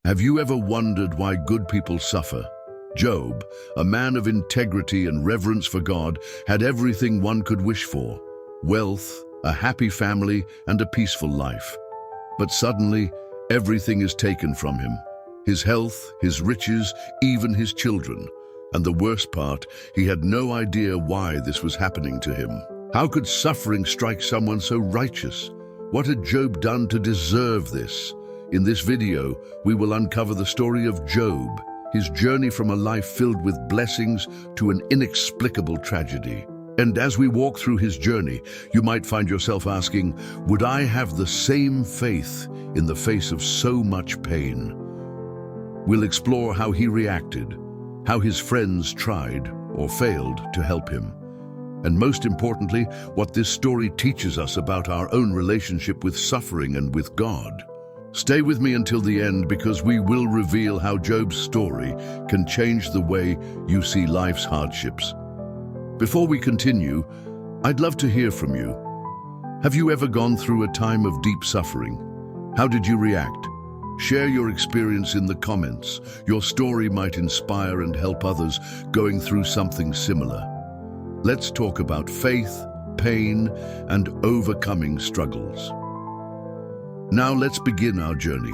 Have you ever wondered why good people suffer? Job, a man of integrity and reverence for God, had everything one could wish for: wealth, a happy family, and a peaceful life. But suddenly, everything is taken from him: his health, his riches, even his children. And the worst part, he had no idea why this was happening to him. How could suffering strike someone so righteous? What had Job done to deserve this? In this video, we will uncover the story of Job, his journey from a life filled with blessings to an inexplicable tragedy. And as we walk through his journey, you might find yourself asking, would I have the same faith in the face of so much pain? We'll explore how he reacted, how his friends tried or failed to help him, and most importantly, what this story teaches us about our own relationship with suffering and with God. Stay with me until the end, because we will reveal how Job's story can change the way you see life's hardships. Before we continue, I'd love to hear from you. Have you ever gone through a time of deep suffering? How did you react? Share your experience in the comments. Your story might inspire and help others going through something similar. Let's talk about faith, pain, and overcoming struggles. Now let's begin our journey.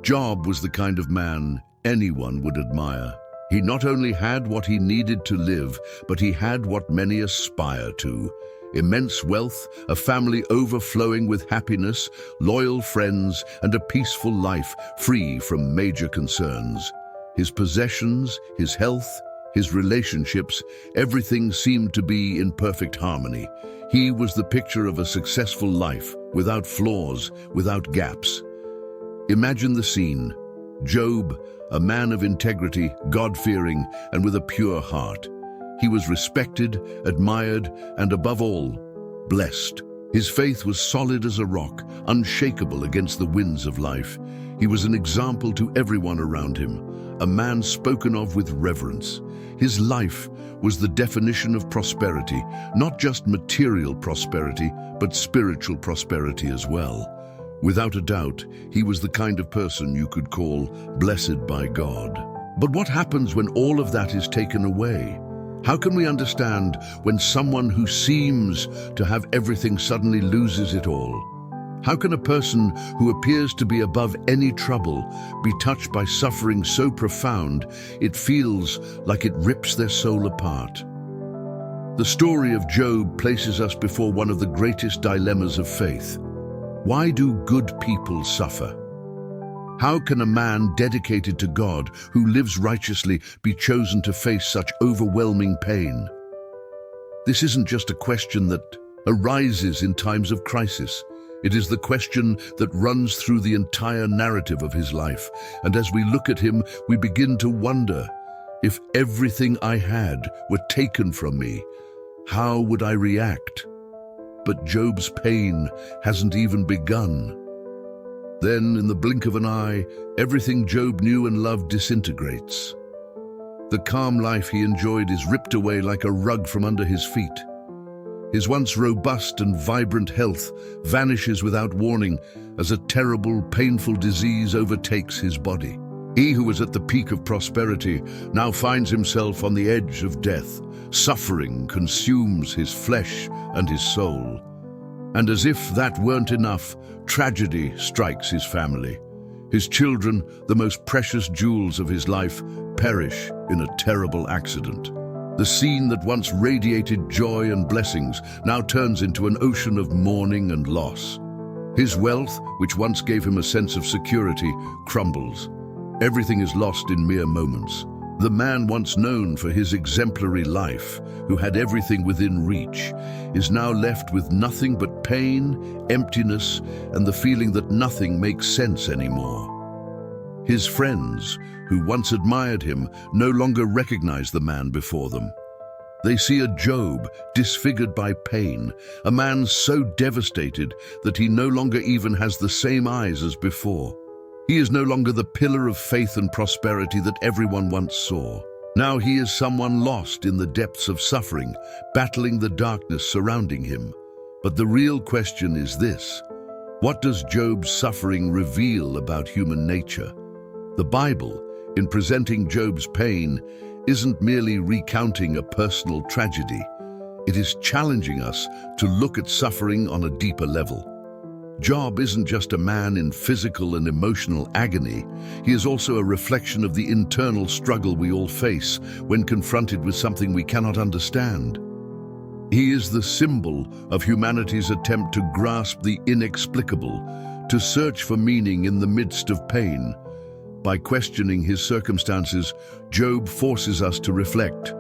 Job was the kind of man anyone would admire. He not only had what he needed to live, but he had what many aspire to: immense wealth, a family overflowing with happiness, loyal friends, and a peaceful life free from major concerns. His possessions, his health, his relationships, everything seemed to be in perfect harmony. He was the picture of a successful life, without flaws, without gaps. Imagine the scene. Job, a man of integrity, God-fearing, and with a pure heart. He was respected, admired, and above all, blessed. His faith was solid as a rock, unshakable against the winds of life. He was an example to everyone around him, a man spoken of with reverence. His life was the definition of prosperity, not just material prosperity, but spiritual prosperity as well. Without a doubt, he was the kind of person you could call blessed by God. But what happens when all of that is taken away? How can we understand when someone who seems to have everything suddenly loses it all? How can a person who appears to be above any trouble be touched by suffering so profound it feels like it rips their soul apart? The story of Job places us before one of the greatest dilemmas of faith. Why do good people suffer? How can a man dedicated to God, who lives righteously, be chosen to face such overwhelming pain? This isn't just a question that arises in times of crisis. It is the question that runs through the entire narrative of his life. And as we look at him, we begin to wonder, if everything I had were taken from me, how would I react? But Job's pain hasn't even begun. Then, in the blink of an eye, everything Job knew and loved disintegrates. The calm life he enjoyed is ripped away like a rug from under his feet. His once robust and vibrant health vanishes without warning as a terrible, painful disease overtakes his body. He who was at the peak of prosperity now finds himself on the edge of death. Suffering consumes his flesh and his soul. And as if that weren't enough, tragedy strikes his family. His children, the most precious jewels of his life, perish in a terrible accident. The scene that once radiated joy and blessings now turns into an ocean of mourning and loss. His wealth, which once gave him a sense of security, crumbles. Everything is lost in mere moments. The man once known for his exemplary life, who had everything within reach, is now left with nothing but pain, emptiness, and the feeling that nothing makes sense anymore. His friends, who once admired him, no longer recognize the man before them. They see a Job disfigured by pain, a man so devastated that he no longer even has the same eyes as before. He is no longer the pillar of faith and prosperity that everyone once saw. Now he is someone lost in the depths of suffering, battling the darkness surrounding him. But the real question is this: what does Job's suffering reveal about human nature? The Bible, in presenting Job's pain, isn't merely recounting a personal tragedy. It is challenging us to look at suffering on a deeper level. Job isn't just a man in physical and emotional agony. He is also a reflection of the internal struggle we all face when confronted with something we cannot understand. He is the symbol of humanity's attempt to grasp the inexplicable, to search for meaning in the midst of pain. By questioning his circumstances, Job forces us to reflect.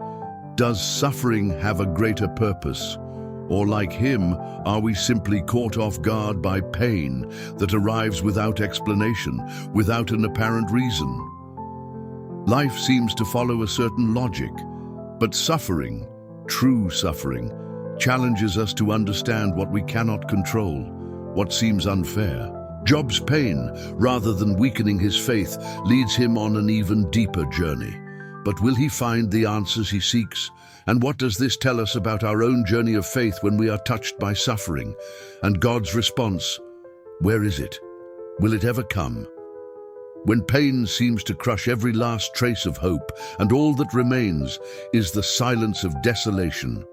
Does suffering have a greater purpose? Or like him, are we simply caught off guard by pain that arrives without explanation, without an apparent reason? Life seems to follow a certain logic, but suffering, true suffering, challenges us to understand what we cannot control, what seems unfair. Job's pain, rather than weakening his faith, leads him on an even deeper journey. But will he find the answers he seeks? And what does this tell us about our own journey of faith when we are touched by suffering? And God's response, where is it? Will it ever come? When pain seems to crush every last trace of hope, and all that remains is the silence of desolation,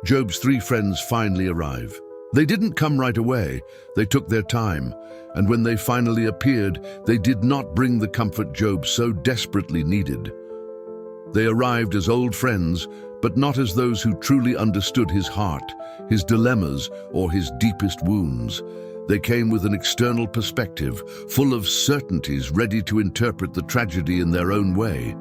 Job's three friends finally arrive. They didn't come right away, they took their time, and when they finally appeared, they did not bring the comfort Job so desperately needed. They arrived as old friends, but not as those who truly understood his heart, his dilemmas, or his deepest wounds. They came with an external perspective, full of certainties, ready to interpret the tragedy in their own way.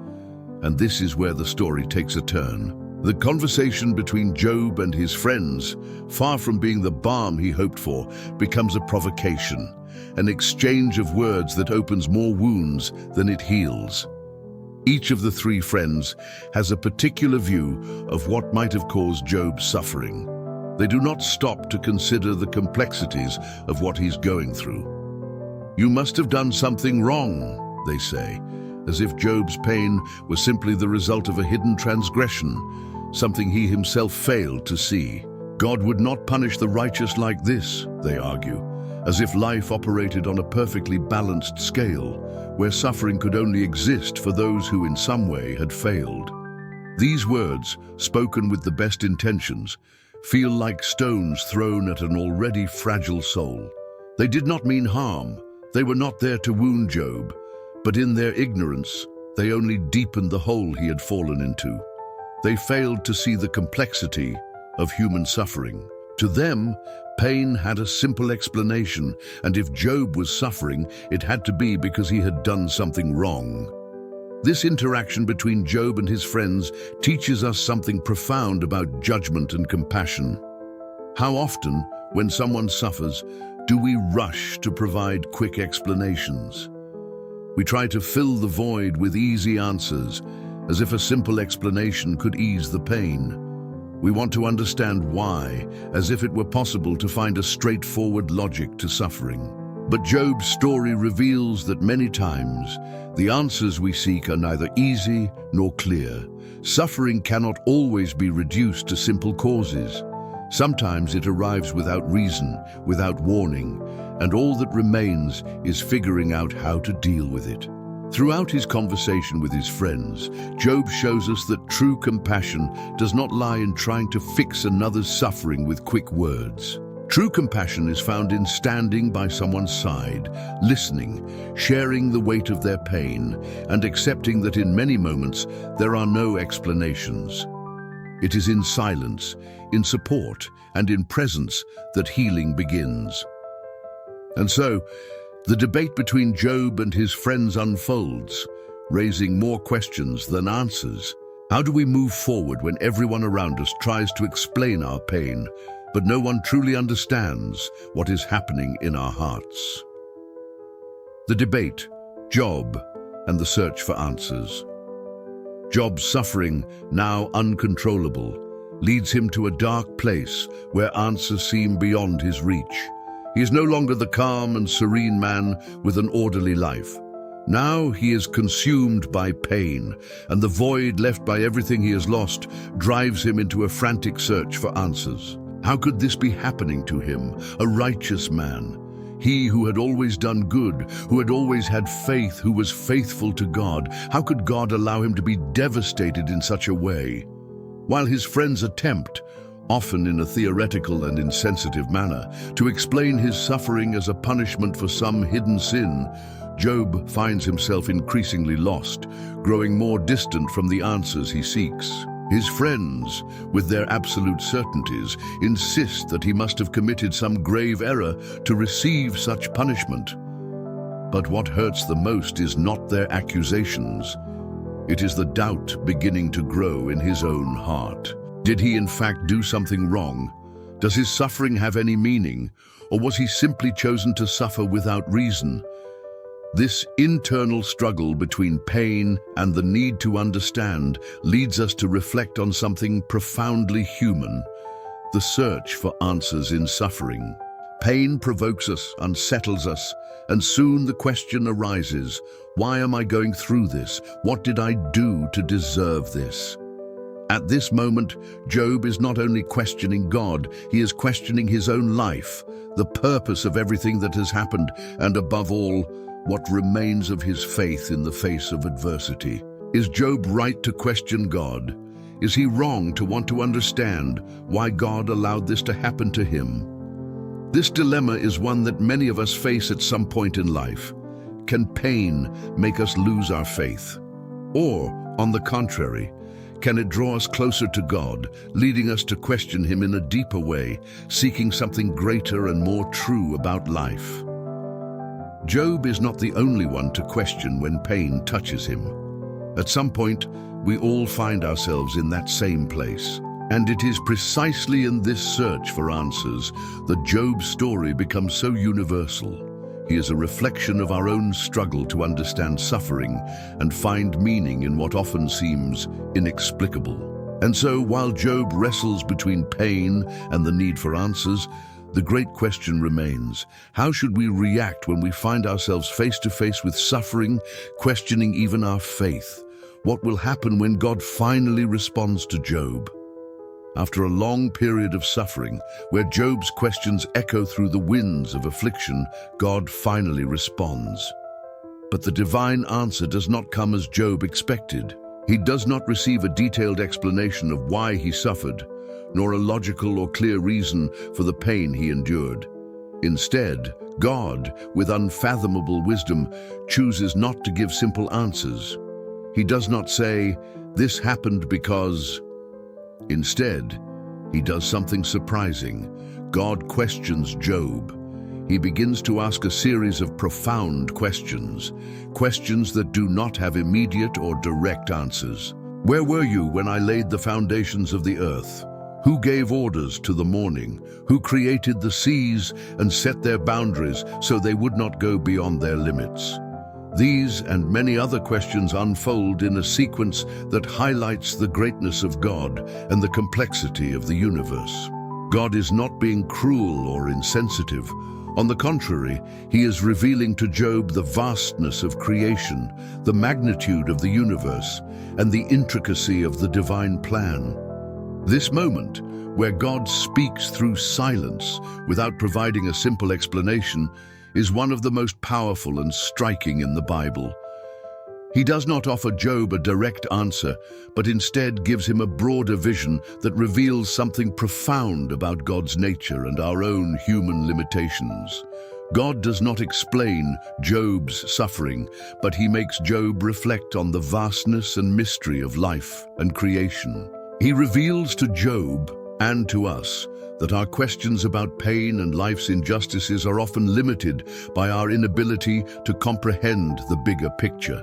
And this is where the story takes a turn. The conversation between Job and his friends, far from being the balm he hoped for, becomes a provocation, an exchange of words that opens more wounds than it heals. Each of the three friends has a particular view of what might have caused Job's suffering. They do not stop to consider the complexities of what he's going through. You must have done something wrong, they say, as if Job's pain was simply the result of a hidden transgression, something he himself failed to see. God would not punish the righteous like this, they argue, as if life operated on a perfectly balanced scale, where suffering could only exist for those who in some way had failed. These words, spoken with the best intentions, feel like stones thrown at an already fragile soul. They did not mean harm. They were not there to wound Job, but in their ignorance, they only deepened the hole he had fallen into. They failed to see the complexity of human suffering. To them, pain had a simple explanation, and if Job was suffering, it had to be because he had done something wrong. This interaction between Job and his friends teaches us something profound about judgment and compassion. How often, when someone suffers, do we rush to provide quick explanations? We try to fill the void with easy answers, as if a simple explanation could ease the pain. We want to understand why, as if it were possible to find a straightforward logic to suffering. But Job's story reveals that many times, the answers we seek are neither easy nor clear. Suffering cannot always be reduced to simple causes. Sometimes it arrives without reason, without warning, and all that remains is figuring out how to deal with it. Throughout his conversation with his friends, Job shows us that true compassion does not lie in trying to fix another's suffering with quick words. True compassion is found in standing by someone's side, listening, sharing the weight of their pain, and accepting that in many moments there are no explanations. It is in silence, in support, and in presence that healing begins. And so, the debate between Job and his friends unfolds, raising more questions than answers. How do we move forward when everyone around us tries to explain our pain, but no one truly understands what is happening in our hearts? The debate, Job, and the search for answers. Job's suffering, now uncontrollable, leads him to a dark place where answers seem beyond his reach. He is no longer the calm and serene man with an orderly life. Now he is consumed by pain, and the void left by everything he has lost drives him into a frantic search for answers. How could this be happening to him, a righteous man? He who had always done good, who had always had faith, who was faithful to God, how could God allow him to be devastated in such a way? While his friends attempt, often in a theoretical and insensitive manner, to explain his suffering as a punishment for some hidden sin, Job finds himself increasingly lost, growing more distant from the answers he seeks. His friends, with their absolute certainties, insist that he must have committed some grave error to receive such punishment. But what hurts the most is not their accusations. It is the doubt beginning to grow in his own heart. Did he in fact do something wrong? Does his suffering have any meaning? Or was he simply chosen to suffer without reason? This internal struggle between pain and the need to understand leads us to reflect on something profoundly human: the search for answers in suffering. Pain provokes us, unsettles us, and soon the question arises, why am I going through this? What did I do to deserve this? At this moment, Job is not only questioning God, he is questioning his own life, the purpose of everything that has happened, and above all, what remains of his faith in the face of adversity. Is Job right to question God? Is he wrong to want to understand why God allowed this to happen to him? This dilemma is one that many of us face at some point in life. Can pain make us lose our faith? Or, on the contrary, can it draw us closer to God, leading us to question him in a deeper way, seeking something greater and more true about life? Job is not the only one to question when pain touches him. At some point, we all find ourselves in that same place. And it is precisely in this search for answers that Job's story becomes so universal. He is a reflection of our own struggle to understand suffering and find meaning in what often seems inexplicable. And so, while Job wrestles between pain and the need for answers, the great question remains: how should we react when we find ourselves face to face with suffering, questioning even our faith? What will happen when God finally responds to Job? After a long period of suffering, where Job's questions echo through the winds of affliction, God finally responds. But the divine answer does not come as Job expected. He does not receive a detailed explanation of why he suffered, nor a logical or clear reason for the pain he endured. Instead, God, with unfathomable wisdom, chooses not to give simple answers. He does not say, "This happened because..." Instead, he does something surprising. God questions Job. He begins to ask a series of profound questions, questions that do not have immediate or direct answers. Where were you when I laid the foundations of the earth? Who gave orders to the morning? Who created the seas and set their boundaries so they would not go beyond their limits? These and many other questions unfold in a sequence that highlights the greatness of God and the complexity of the universe. God is not being cruel or insensitive. On the contrary, he is revealing to Job the vastness of creation, the magnitude of the universe, and the intricacy of the divine plan. This moment, where God speaks through silence without providing a simple explanation, is one of the most powerful and striking in the Bible. He does not offer Job a direct answer, but instead gives him a broader vision that reveals something profound about God's nature and our own human limitations. God does not explain Job's suffering, but he makes Job reflect on the vastness and mystery of life and creation. He reveals to Job and to us that our questions about pain and life's injustices are often limited by our inability to comprehend the bigger picture.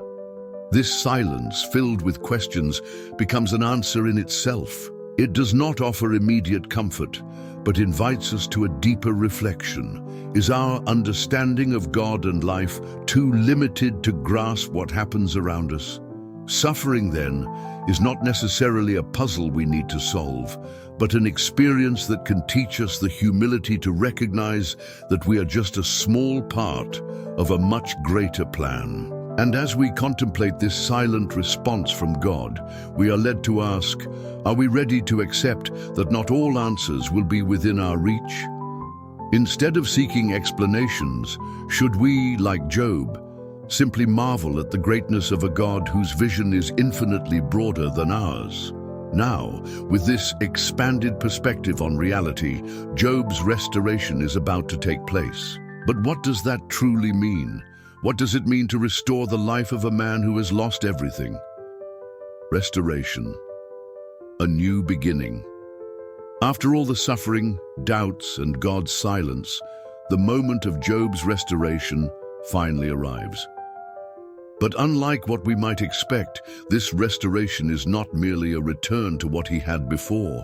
This silence, filled with questions, becomes an answer in itself. It does not offer immediate comfort, but invites us to a deeper reflection. Is our understanding of God and life too limited to grasp what happens around us? Suffering, then, is not necessarily a puzzle we need to solve, but an experience that can teach us the humility to recognize that we are just a small part of a much greater plan. And as we contemplate this silent response from God, we are led to ask, are we ready to accept that not all answers will be within our reach? Instead of seeking explanations, should we, like Job, simply marvel at the greatness of a God whose vision is infinitely broader than ours? Now, with this expanded perspective on reality, Job's restoration is about to take place. But what does that truly mean? What does it mean to restore the life of a man who has lost everything? Restoration. A new beginning. After all the suffering, doubts, and God's silence, the moment of Job's restoration finally arrives. But unlike what we might expect, this restoration is not merely a return to what he had before.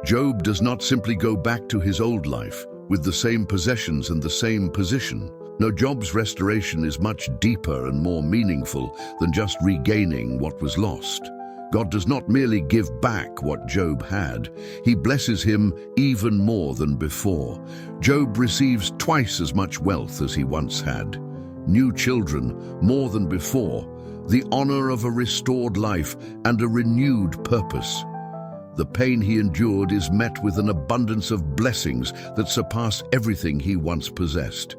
Job does not simply go back to his old life with the same possessions and the same position. No, Job's restoration is much deeper and more meaningful than just regaining what was lost. God does not merely give back what Job had, he blesses him even more than before. Job receives twice as much wealth as he once had, new children more than before, the honor of a restored life and a renewed purpose. The pain he endured is met with an abundance of blessings that surpass everything he once possessed.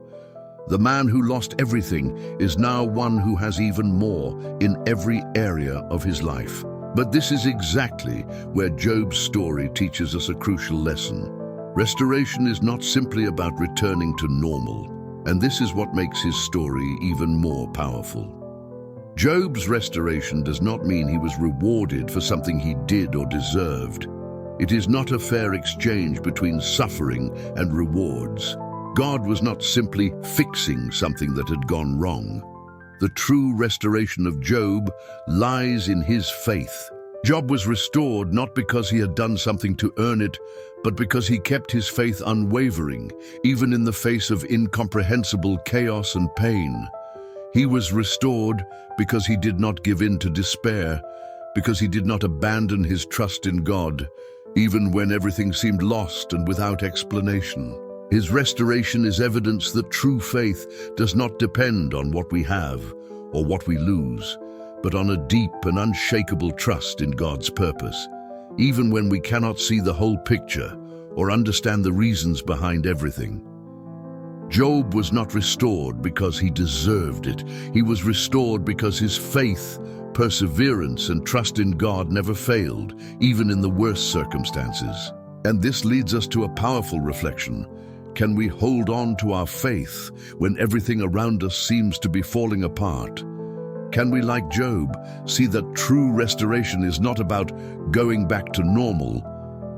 The man who lost everything is now one who has even more in every area of his life. But this is exactly where Job's story teaches us a crucial lesson. Restoration is not simply about returning to normal, and this is what makes his story even more powerful. Job's restoration does not mean he was rewarded for something he did or deserved. It is not a fair exchange between suffering and rewards. God was not simply fixing something that had gone wrong. The true restoration of Job lies in his faith. Job was restored not because he had done something to earn it, but because he kept his faith unwavering, even in the face of incomprehensible chaos and pain. He was restored because he did not give in to despair, because he did not abandon his trust in God, even when everything seemed lost and without explanation. His restoration is evidence that true faith does not depend on what we have or what we lose, but on a deep and unshakable trust in God's purpose, even when we cannot see the whole picture or understand the reasons behind everything. Job was not restored because he deserved it. He was restored because his faith, perseverance, and trust in God never failed, even in the worst circumstances. And this leads us to a powerful reflection. Can we hold on to our faith when everything around us seems to be falling apart? Can we, like Job, see that true restoration is not about going back to normal,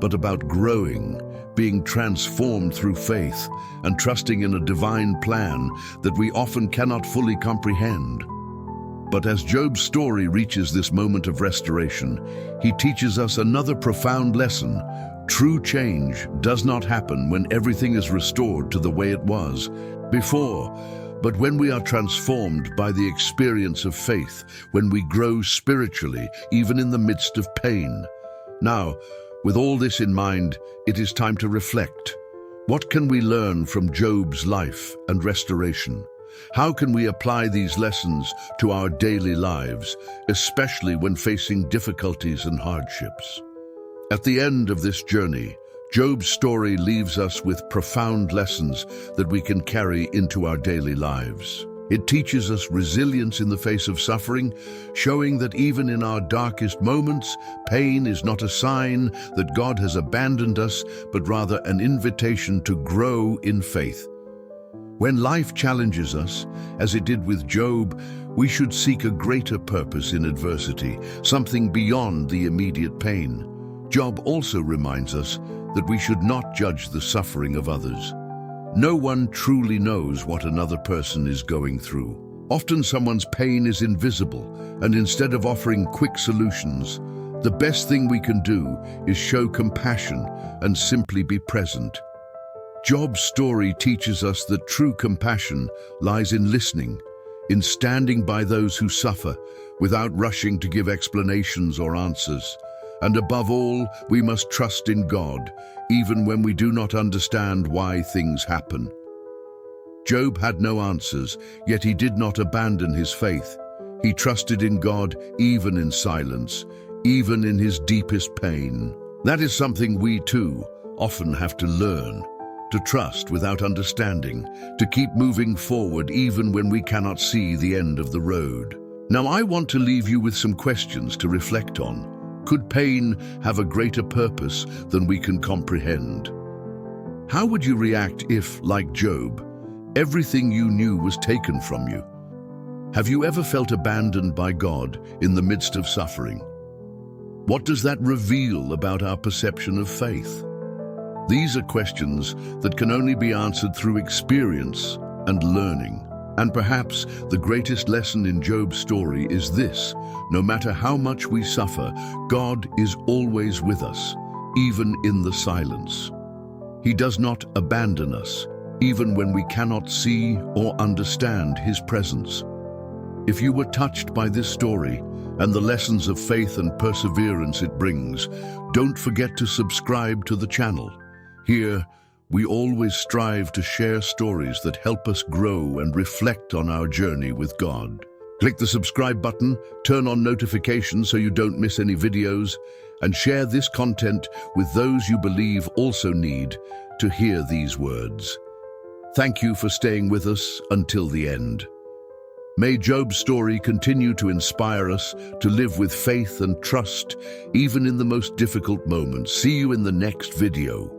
but about growing, being transformed through faith, and trusting in a divine plan that we often cannot fully comprehend? But as Job's story reaches this moment of restoration, he teaches us another profound lesson. True change does not happen when everything is restored to the way it was before, but when we are transformed by the experience of faith, when we grow spiritually, even in the midst of pain. Now, with all this in mind, it is time to reflect. What can we learn from Job's life and restoration? How can we apply these lessons to our daily lives, especially when facing difficulties and hardships? At the end of this journey, Job's story leaves us with profound lessons that we can carry into our daily lives. It teaches us resilience in the face of suffering, showing that even in our darkest moments, pain is not a sign that God has abandoned us, but rather an invitation to grow in faith. When life challenges us, as it did with Job, we should seek a greater purpose in adversity, something beyond the immediate pain. Job also reminds us that we should not judge the suffering of others. No one truly knows what another person is going through. Often someone's pain is invisible, and instead of offering quick solutions, the best thing we can do is show compassion and simply be present. Job's story teaches us that true compassion lies in listening, in standing by those who suffer without rushing to give explanations or answers. And above all, we must trust in God, even when we do not understand why things happen. Job had no answers, yet he did not abandon his faith. He trusted in God even in silence, even in his deepest pain. That is something we too often have to learn. to trust without understanding, to keep moving forward even when we cannot see the end of the road. Now, I want to leave you with some questions to reflect on. Could pain have a greater purpose than we can comprehend? How would you react if, like Job, everything you knew was taken from you? Have you ever felt abandoned by God in the midst of suffering? What does that reveal about our perception of faith? These are questions that can only be answered through experience and learning. And perhaps the greatest lesson in Job's story is this: no matter how much we suffer, God is always with us, even in the silence. He does not abandon us, even when we cannot see or understand His presence. If you were touched by this story and the lessons of faith and perseverance it brings, don't forget to subscribe to the channel. Here, we always strive to share stories that help us grow and reflect on our journey with God. Click the subscribe button, turn on notifications so you don't miss any videos, and share this content with those you believe also need to hear these words. Thank you for staying with us until the end. May Job's story continue to inspire us to live with faith and trust, even in the most difficult moments. See you in the next video.